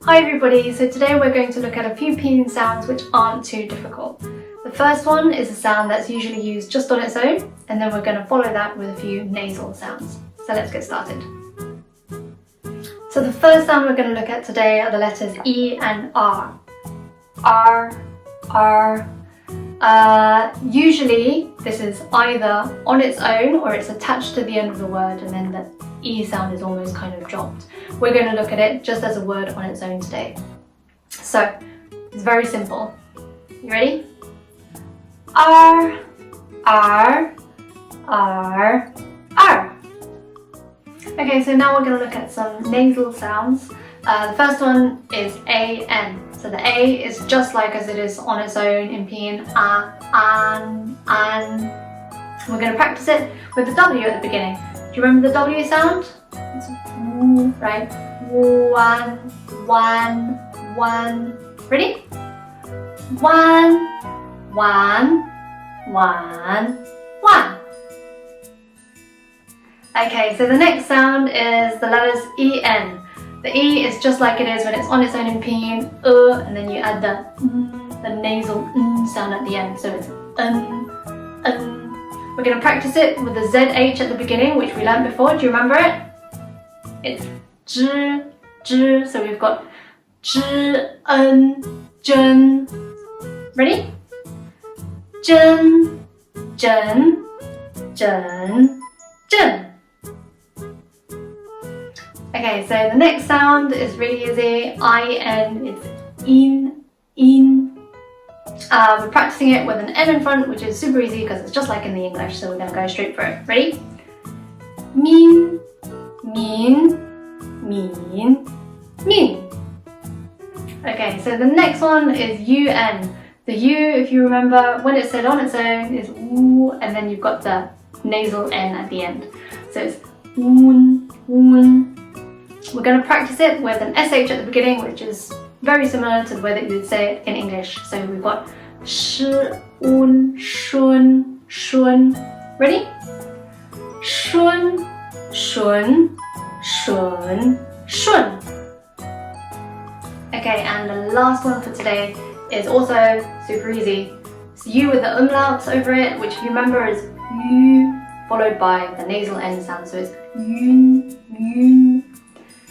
Hi everybody, so today we're going to look at a few pinyin sounds which aren't too difficult. The first one is a sound that's usually used just on its own, and then we're going to follow that with a few nasal sounds. So let's get started. So the first sound we're going to look at today are the letters E and R. R, R. Usually this is either on its own or it's attached to the end of the word and then the E sound is almost kind of dropped. We're going to look at it just as a word on its own today. So it's very simple. You ready? R, R, R, R. Okay, so now we're going to look at some nasal sounds. The first one is A, N. So the A is just like as it is on its own in Pinyin, an. We're going to practice it with the W at the beginning. Do you remember the W sound? It's W, right? One, one, one. Ready? One, one, one, one. Okay, so the next sound is the letters E-N. The E is just like it is when it's on its own in Pinyin, and then you add the nasal sound at the end. So it's We're going to practice it with the ZH at the beginning, which we learned before. Do you remember it? It's zh, zh. So we've got zh, zhen. Ready? Zhen, zhen, zhen, zhen. Okay, so the next sound is really easy. I-N, it's in, in. We're practicing it with an N in front, which is super easy because it's just like in the English, so we're going to go straight for it. Ready? Min, min, min, min. Okay, so the next one is UN. The U, if you remember, when it's said on its own is oo, and then you've got the nasal N at the end. So it's un, un. We're going to practice it with an SH at the beginning, which is very similar to the way that you would say it in English. So we've got shi, un, shun, shun. Ready? Shun, shun, shun, shun. Okay, and the last one for today is also super easy. It's U with the umlauts over it, which if you remember is U, followed by the nasal N sound. So it's yun, yun.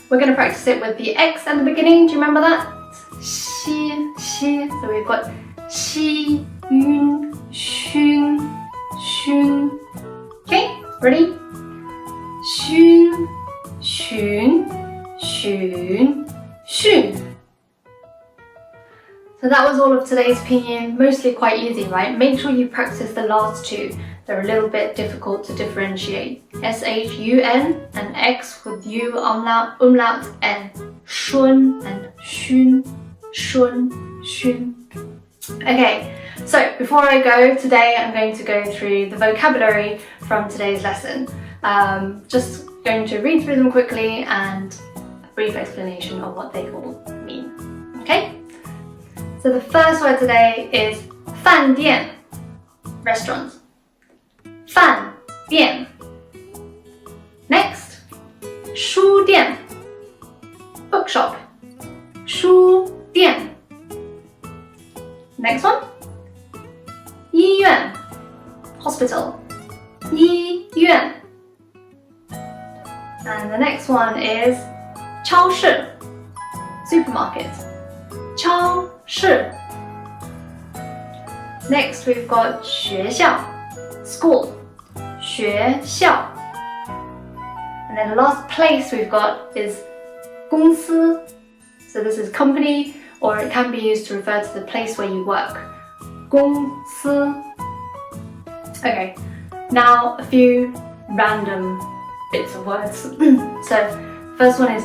We're going to practice it with the X at the beginning. Do you remember that? Xi, xi. So we've got xi, yun, xun, xun. Okay, ready? Xun, xun, xun, xun. So that was all of today's Pinyin. Mostly quite easy, right? Make sure you practice the last two. They're a little bit difficult to differentiate. S-H-U-N and X with U umlaut N. Shun and shun, shun, shun. Okay, so before I go today, I'm going to go through the vocabulary from today's lesson. Just going to read through them quickly and a brief explanation of what they all mean. Okay? So the first word today is 饭店, restaurant. 饭店. Next, 书店, bookshop. 书店. Next one, 医院, hospital. 医院. And the next one is 超市, supermarket. 超市. Next we've got 学校, school. 学校. And then the last place we've got is 公司. So this is company, or it can be used to refer to the place where you work. 公司. Okay, now a few random bits of words. So first one is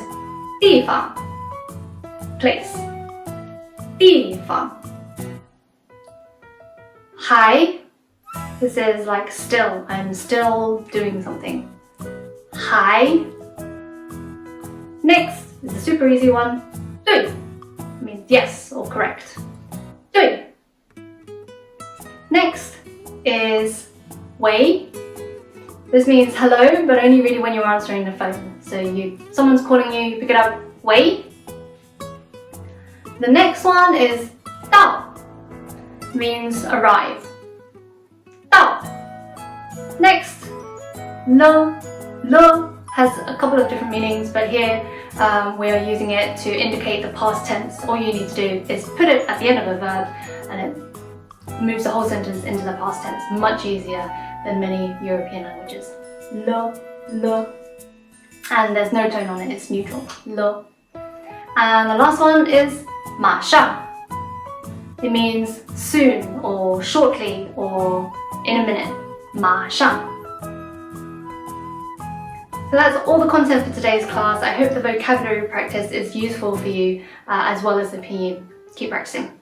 地方, place. 地方. Hai. This is like still. I'm still doing something. Hai. Next is a super easy one. 对. It means yes or correct. 对. Next is 喂. This means hello, but only really when you're answering the phone. So someone's calling you, you pick it up. 喂. The next one is 到 means arrive. 到. Next, le has a couple of different meanings, but here we are using it to indicate the past tense. All you need to do is put it at the end of a verb and it moves the whole sentence into the past tense, much easier than many European languages. Le. And there's no tone on it, it's neutral. Le. And the last one is 马上. It means soon or shortly or in a minute. 马上. So that's all the content for today's class. I hope the vocabulary practice is useful for you as well as the pinyin. Keep practicing.